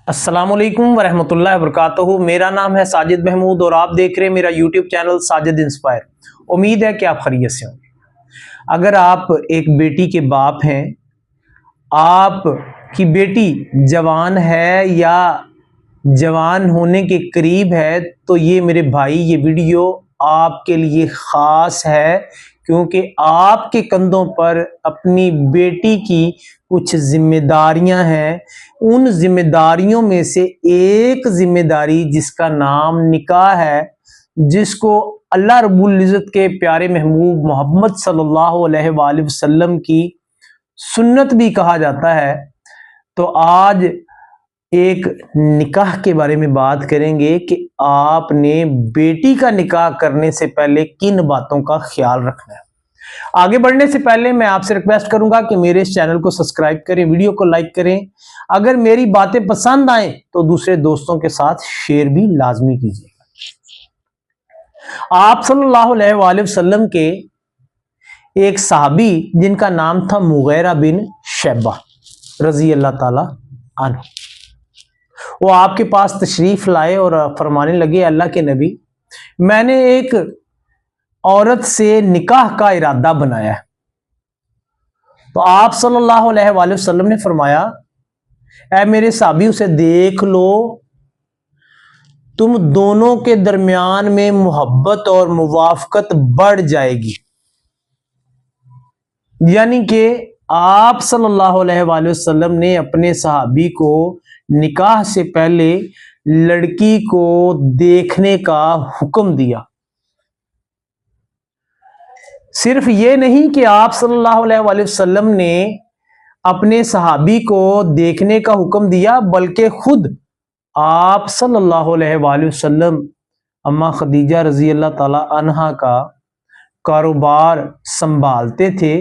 السلام علیکم ورحمۃ اللہ وبرکاتہ۔ میرا نام ہے ساجد محمود اور آپ دیکھ رہے ہیں میرا یوٹیوب چینل ساجد انسپائر۔ امید ہے کہ آپ خیریت سے ہوں۔ اگر آپ ایک بیٹی کے باپ ہیں، آپ کی بیٹی جوان ہے یا جوان ہونے کے قریب ہے، تو یہ میرے بھائی یہ ویڈیو آپ کے لیے خاص ہے، کیونکہ آپ کے کندھوں پر اپنی بیٹی کی کچھ ذمہ داریاں ہیں۔ ان ذمہ داریوں میں سے ایک ذمہ داری جس کا نام نکاح ہے، جس کو اللہ رب العزت کے پیارے محبوب محمد صلی اللہ علیہ وآلہ وسلم کی سنت بھی کہا جاتا ہے۔ تو آج ایک نکاح کے بارے میں بات کریں گے کہ آپ نے بیٹی کا نکاح کرنے سے پہلے کن باتوں کا خیال رکھنا ہے۔ آگے بڑھنے سے پہلے میں آپ سے ریکویسٹ کروں گا کہ میرے اس چینل کو سبسکرائب کریں، ویڈیو کو لائک کریں، اگر میری باتیں پسند آئیں تو دوسرے دوستوں کے ساتھ شیئر بھی لازمی کیجیے گا۔ آپ صلی اللہ علیہ وآلہ وسلم کے ایک صحابی جن کا نام تھا مغیرہ بن شیبہ رضی اللہ تعالی عنہ، وہ آپ کے پاس تشریف لائے اور فرمانے لگے، اللہ کے نبی، میں نے ایک عورت سے نکاح کا ارادہ بنایا ہے۔ تو آپ صلی اللہ علیہ وآلہ وسلم نے فرمایا، اے میرے صحابی، اسے دیکھ لو، تم دونوں کے درمیان میں محبت اور موافقت بڑھ جائے گی۔ یعنی کہ آپ صلی اللہ علیہ وآلہ وسلم نے اپنے صحابی کو نکاح سے پہلے لڑکی کو دیکھنے کا حکم دیا۔ صرف یہ نہیں کہ آپ صلی اللہ علیہ وآلہ وسلم نے اپنے صحابی کو دیکھنے کا حکم دیا، بلکہ خود آپ صلی اللہ علیہ وآلہ وسلم اما خدیجہ رضی اللہ تعالی عنہا کا کاروبار سنبھالتے تھے۔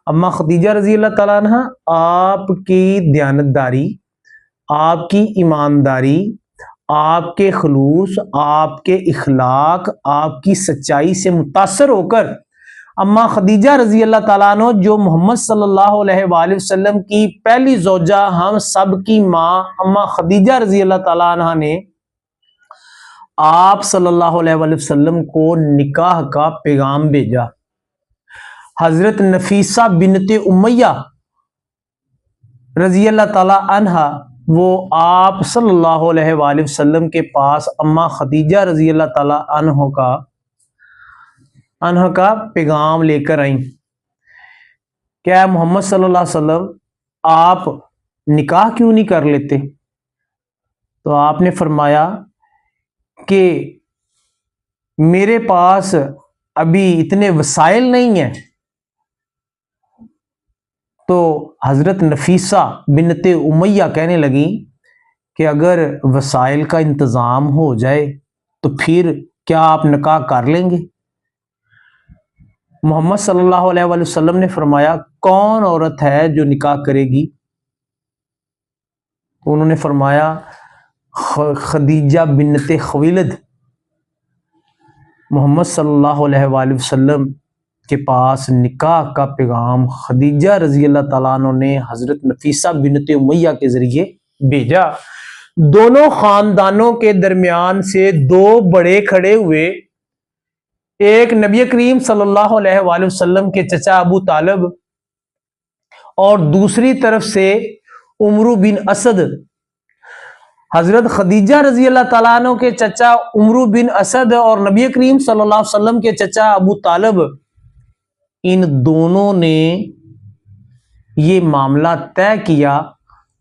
اما خدیجہ رضی اللہ تعالی عنہا آپ کی دیانتداری، آپ کی ایمانداری، آپ کے خلوص، آپ کے اخلاق، آپ کی سچائی سے متاثر ہو کر اما خدیجہ رضی اللہ تعالیٰ عنہ، جو محمد صلی اللہ علیہ وآلہ وسلم کی پہلی زوجہ، ہم سب کی ماں اما خدیجہ رضی اللہ تعالیٰ عنہ نے آپ صلی اللہ علیہ وآلہ وسلم کو نکاح کا پیغام بھیجا۔ حضرت نفیسہ بنت امیہ رضی اللہ تعالیٰ عنہ وہ آپ صلی اللہ علیہ وآلہ وسلم کے پاس اما خدیجہ رضی اللہ تعالیٰ عنہ کا پیغام لے کر آئیں کہ اے محمد صلی اللہ علیہ وسلم، آپ نکاح کیوں نہیں کر لیتے؟ تو آپ نے فرمایا کہ میرے پاس ابھی اتنے وسائل نہیں ہیں۔ تو حضرت نفیسہ بنت امیہ کہنے لگی کہ اگر وسائل کا انتظام ہو جائے تو پھر کیا آپ نکاح کر لیں گے؟ محمد صلی اللہ علیہ وآلہ وسلم نے فرمایا، کون عورت ہے جو نکاح کرے گی؟ انہوں نے فرمایا، خدیجہ بنت خویلد۔ محمد صلی اللہ علیہ وآلہ وسلم کے پاس نکاح کا پیغام خدیجہ رضی اللہ تعالیٰ عنہ نے حضرت نفیسہ بنت امیہ کے ذریعے بھیجا۔ دونوں خاندانوں کے درمیان سے دو بڑے کھڑے ہوئے، ایک نبی کریم صلی اللہ علیہ وآلہ وسلم کے چچا ابو طالب اور دوسری طرف سے عمرو بن اسد۔ حضرت خدیجہ رضی اللہ تعالیٰ عنہ کے چچا عمرو بن اسد اور نبی کریم صلی اللہ علیہ وسلم کے چچا ابو طالب، ان دونوں نے یہ معاملہ طے کیا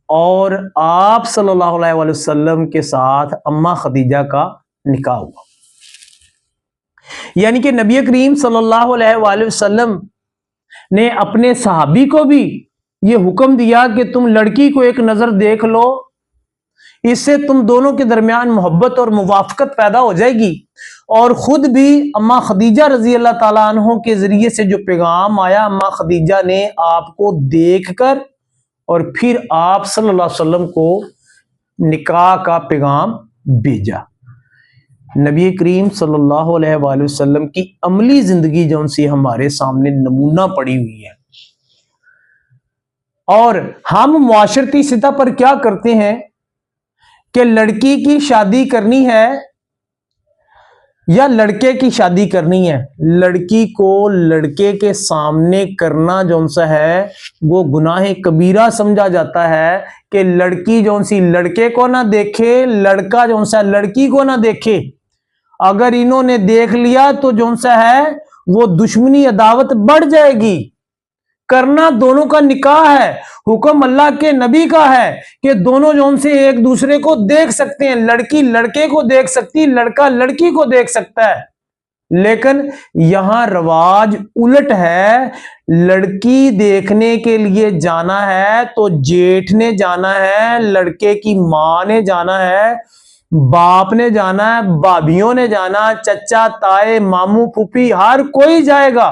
اور آپ صلی اللہ علیہ وآلہ وسلم کے ساتھ اما خدیجہ کا نکاح ہوا۔ یعنی کہ نبی کریم صلی اللہ علیہ وآلہ وسلم نے اپنے صحابی کو بھی یہ حکم دیا کہ تم لڑکی کو ایک نظر دیکھ لو، اس سے تم دونوں کے درمیان محبت اور موافقت پیدا ہو جائے گی۔ اور خود بھی اما خدیجہ رضی اللہ تعالیٰ عنہ کے ذریعے سے جو پیغام آیا، اما خدیجہ نے آپ کو دیکھ کر اور پھر آپ صلی اللہ علیہ وسلم کو نکاح کا پیغام بھیجا۔ نبی کریم صلی اللہ علیہ وآلہ وسلم کی عملی زندگی جو سی ہمارے سامنے نمونہ پڑی ہوئی ہے، اور ہم معاشرتی سطح پر کیا کرتے ہیں کہ لڑکی کی شادی کرنی ہے یا لڑکے کی شادی کرنی ہے، لڑکی کو لڑکے کے سامنے کرنا جون سا ہے وہ گناہ کبیرہ سمجھا جاتا ہے، کہ لڑکی جون سی لڑکے کو نہ دیکھے، لڑکا جون سا لڑکی کو نہ دیکھے۔ اگر انہوں نے دیکھ لیا تو جون سا ہے وہ دشمنی عداوت بڑھ جائے گی۔ کرنا دونوں کا نکاح ہے، حکم اللہ کے نبی کا ہے کہ دونوں جون سے ایک دوسرے کو دیکھ سکتے ہیں، لڑکی لڑکے کو دیکھ سکتی، لڑکا لڑکی کو دیکھ سکتا ہے۔ لیکن یہاں رواج الٹ ہے، لڑکی دیکھنے کے لیے جانا ہے تو جیٹھ نے جانا ہے، لڑکے کی ماں نے جانا ہے، باپ نے جانا ہے، بھابھیوں نے جانا، چچا تائے ماموں پھوپھی ہر کوئی جائے گا،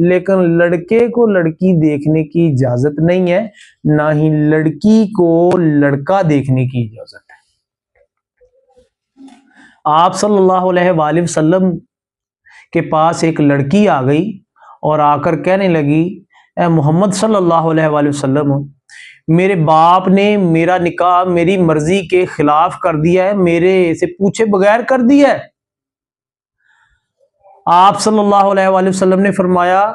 لیکن لڑکے کو لڑکی دیکھنے کی اجازت نہیں ہے، نہ ہی لڑکی کو لڑکا دیکھنے کی اجازت ہے۔ آپ صلی اللہ علیہ وآلہ وسلم کے پاس ایک لڑکی آ گئی اور آ کر کہنے لگی، اے محمد صلی اللہ علیہ وآلہ وسلم، میرے باپ نے میرا نکاح میری مرضی کے خلاف کر دیا ہے، میرے سے پوچھے بغیر کر دیا ہے۔ آپ صلی اللہ علیہ وآلہ وسلم نے فرمایا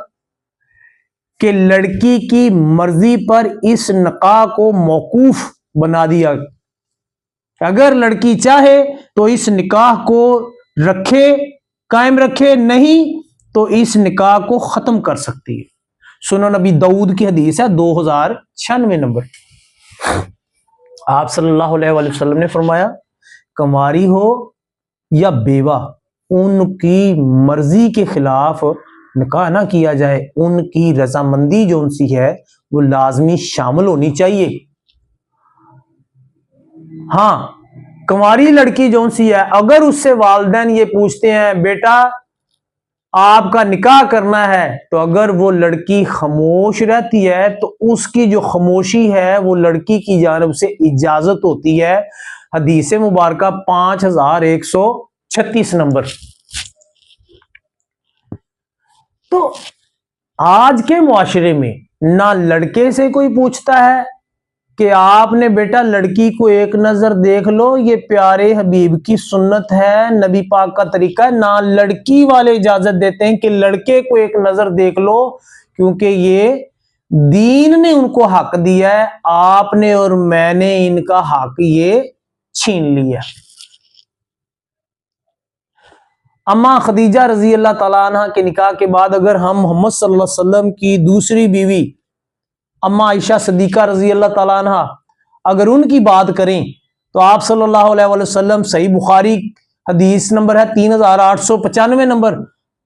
کہ لڑکی کی مرضی پر اس نکاح کو موقوف بنا دیا، اگر لڑکی چاہے تو اس نکاح کو رکھے، قائم رکھے، نہیں تو اس نکاح کو ختم کر سکتی ہے۔ سنن نبی داؤد کی حدیث ہے 2096 نمبر۔ آپ صلی اللہ علیہ وآلہ وسلم نے فرمایا، کنواری ہو یا بیوہ، ان کی مرضی کے خلاف نکاح نہ کیا جائے، ان کی رضامندی جو ان سی ہے وہ لازمی شامل ہونی چاہیے۔ ہاں، کنواری لڑکی جو ان سی ہے، اگر اس سے والدین یہ پوچھتے ہیں بیٹا آپ کا نکاح کرنا ہے، تو اگر وہ لڑکی خاموش رہتی ہے تو اس کی جو خاموشی ہے وہ لڑکی کی جانب سے اجازت ہوتی ہے۔ حدیث مبارکہ 5136 نمبر۔ تو آج کے معاشرے میں نہ لڑکے سے کوئی پوچھتا ہے کہ آپ نے بیٹا لڑکی کو ایک نظر دیکھ لو، یہ پیارے حبیب کی سنت ہے، نبی پاک کا طریقہ ہے، نہ لڑکی والے اجازت دیتے ہیں کہ لڑکے کو ایک نظر دیکھ لو، کیونکہ یہ دین نے ان کو حق دیا ہے، آپ نے اور میں نے ان کا حق یہ چھین لیا۔ اما خدیجہ رضی اللہ تعالیٰ عنہ کے نکاح کے بعد اگر ہم محمد صلی اللہ علیہ وسلم کی دوسری بیوی اما عائشہ صدیقہ رضی اللہ تعالیٰ عنہ اگر ان کی بات کریں تو آپ صلی اللہ علیہ وسلم، صحیح بخاری حدیث نمبر ہے 3895 نمبر،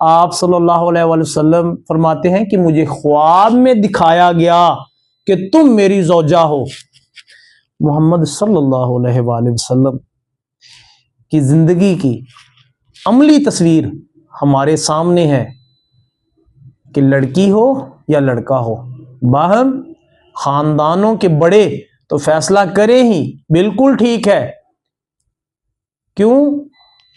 آپ صلی اللہ علیہ وسلم فرماتے ہیں کہ مجھے خواب میں دکھایا گیا کہ تم میری زوجہ ہو۔ محمد صلی اللہ علیہ وسلم کی زندگی کی عملی تصویر ہمارے سامنے ہے کہ لڑکی ہو یا لڑکا ہو، باہم خاندانوں کے بڑے تو فیصلہ کریں ہی، بالکل ٹھیک ہے، کیوں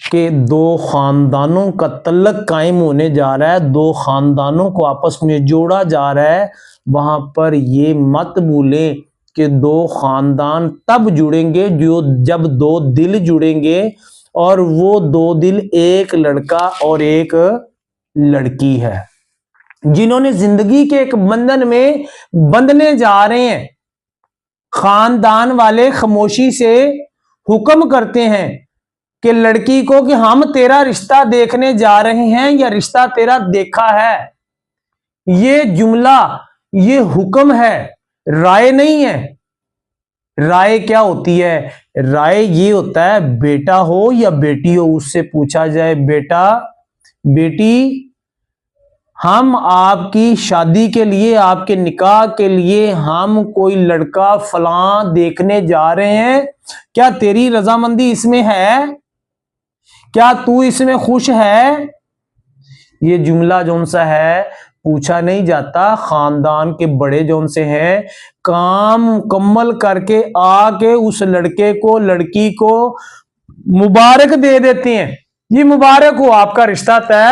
کہ دو خاندانوں کا تعلق قائم ہونے جا رہا ہے، دو خاندانوں کو آپس میں جوڑا جا رہا ہے، وہاں پر یہ مت بھولیں کہ دو خاندان تب جڑیں گے جب دو دل جڑیں گے، اور وہ دو دل ایک لڑکا اور ایک لڑکی ہے، جنہوں نے زندگی کے ایک بندھن میں بندھنے جا رہے ہیں۔ خاندان والے خاموشی سے حکم کرتے ہیں کہ لڑکی کو کہ ہم تیرا رشتہ دیکھنے جا رہے ہیں یا رشتہ تیرا دیکھا ہے۔ یہ جملہ، یہ حکم ہے، رائے نہیں ہے۔ رائے کیا ہوتی ہے؟ رائے یہ ہوتا ہے بیٹا ہو یا بیٹی ہو، اس سے پوچھا جائے بیٹا بیٹی ہم آپ کی شادی کے لیے، آپ کے نکاح کے لیے ہم کوئی لڑکا فلاں دیکھنے جا رہے ہیں، کیا تیری رضامندی اس میں ہے؟ کیا تو اس میں خوش ہے؟ یہ جملہ جون سا ہے پوچھا نہیں جاتا، خاندان کے بڑے جون سے ہیں کام مکمل کر کے آ کے اس لڑکے کو لڑکی کو مبارک دے دیتے ہیں، یہ مبارک ہو، آپ کا رشتہ طے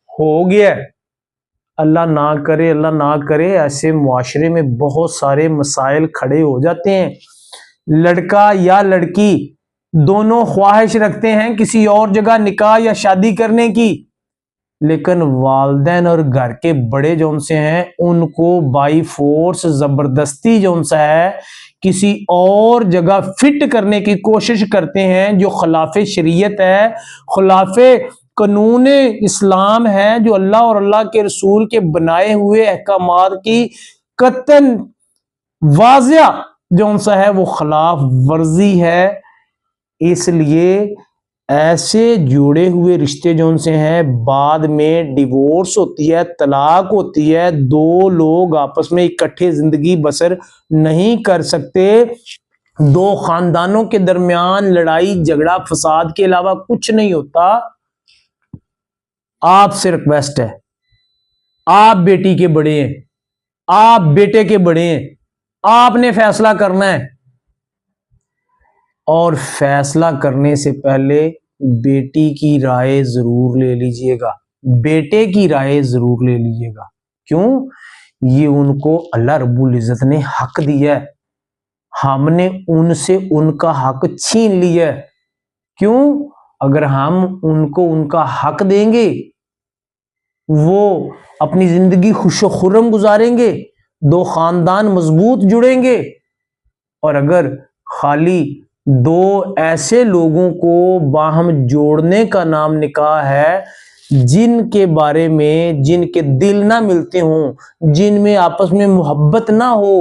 ہو گیا۔ اللہ نہ کرے، اللہ نہ کرے، ایسے معاشرے میں بہت سارے مسائل کھڑے ہو جاتے ہیں۔ لڑکا یا لڑکی دونوں خواہش رکھتے ہیں کسی اور جگہ نکاح یا شادی کرنے کی، لیکن والدین اور گھر کے بڑے جون سے ہیں ان کو بائی فورس زبردستی جون سا ہے کسی اور جگہ فٹ کرنے کی کوشش کرتے ہیں جو خلاف شریعت ہے، خلاف قانون اسلام ہے، جو اللہ اور اللہ کے رسول کے بنائے ہوئے احکامات کی قطعاً واضح جون سا ہے وہ خلاف ورزی ہے۔ اس لیے ایسے جڑے ہوئے رشتے جون سے ہیں بعد میں ڈیورس ہوتی ہے، طلاق ہوتی ہے، دو لوگ آپس میں اکٹھے زندگی بسر نہیں کر سکتے، دو خاندانوں کے درمیان لڑائی جھگڑا فساد کے علاوہ کچھ نہیں ہوتا۔ آپ سے ریکویسٹ ہے، آپ بیٹی کے بڑے ہیں، آپ بیٹے کے بڑے ہیں، آپ نے فیصلہ کرنا ہے، اور فیصلہ کرنے سے پہلے بیٹی کی رائے ضرور لے لیجئے گا، بیٹے کی رائے ضرور لے لیجئے گا۔ کیوں؟ یہ ان کو اللہ رب العزت نے حق دیا ہے، ہم نے ان سے ان کا حق چھین لیا ہے۔ کیوں؟ اگر ہم ان کو ان کا حق دیں گے وہ اپنی زندگی خوش و خرم گزاریں گے، دو خاندان مضبوط جڑیں گے۔ اور اگر خالی دو ایسے لوگوں کو باہم جوڑنے کا نام نکاح ہے جن کے بارے میں جن کے دل نہ ملتے ہوں، جن میں آپس میں محبت نہ ہو،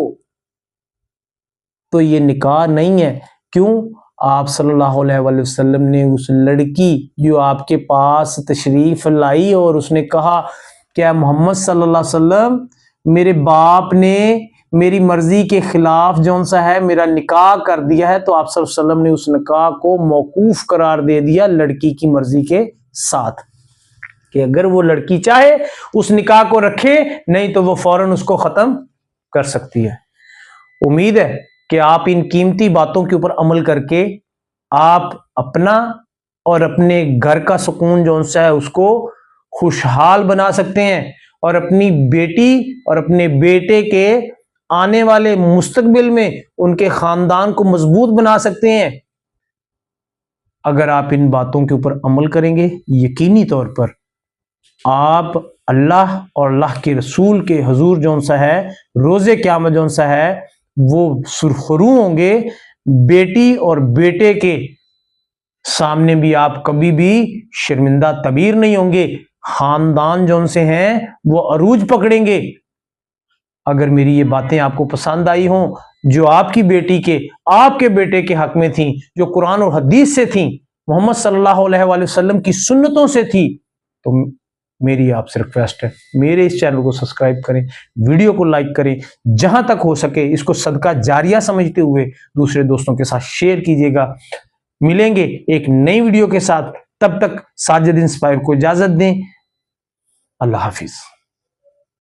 تو یہ نکاح نہیں ہے۔ کیوں؟ آپ صلی اللہ علیہ وآلہ وسلم نے اس لڑکی جو آپ کے پاس تشریف لائی اور اس نے کہا کہ اے محمد صلی اللہ علیہ وسلم، میرے باپ نے میری مرضی کے خلاف جون سا ہے میرا نکاح کر دیا ہے، تو آپ صلی اللہ علیہ وسلم نے اس نکاح کو موقوف قرار دے دیا لڑکی کی مرضی کے ساتھ، کہ اگر وہ لڑکی چاہے اس نکاح کو رکھے، نہیں تو وہ فوراً اس کو ختم کر سکتی ہے۔ امید ہے کہ آپ ان قیمتی باتوں کے اوپر عمل کر کے آپ اپنا اور اپنے گھر کا سکون جون سا ہے اس کو خوشحال بنا سکتے ہیں، اور اپنی بیٹی اور اپنے بیٹے کے آنے والے مستقبل میں ان کے خاندان کو مضبوط بنا سکتے ہیں۔ اگر آپ ان باتوں کے اوپر عمل کریں گے، یقینی طور پر آپ اللہ اور اللہ کے رسول کے حضور جون سا ہے روز قیامت جون سا ہے وہ سرخرو ہوں گے، بیٹی اور بیٹے کے سامنے بھی آپ کبھی بھی شرمندہ تعبیر نہیں ہوں گے، خاندان جون سے ہیں وہ عروج پکڑیں گے۔ اگر میری یہ باتیں آپ کو پسند آئی ہوں جو آپ کی بیٹی کے آپ کے بیٹے کے حق میں تھیں، جو قرآن اور حدیث سے تھیں، محمد صلی اللہ علیہ وآلہ وسلم کی سنتوں سے تھی، تو میری آپ سے ریکویسٹ ہے میرے اس چینل کو سبسکرائب کریں، ویڈیو کو لائک کریں، جہاں تک ہو سکے اس کو صدقہ جاریہ سمجھتے ہوئے دوسرے دوستوں کے ساتھ شیئر کیجیے گا۔ ملیں گے ایک نئی ویڈیو کے ساتھ، تب تک ساجد انسپائر کو اجازت دیں۔ اللہ حافظ۔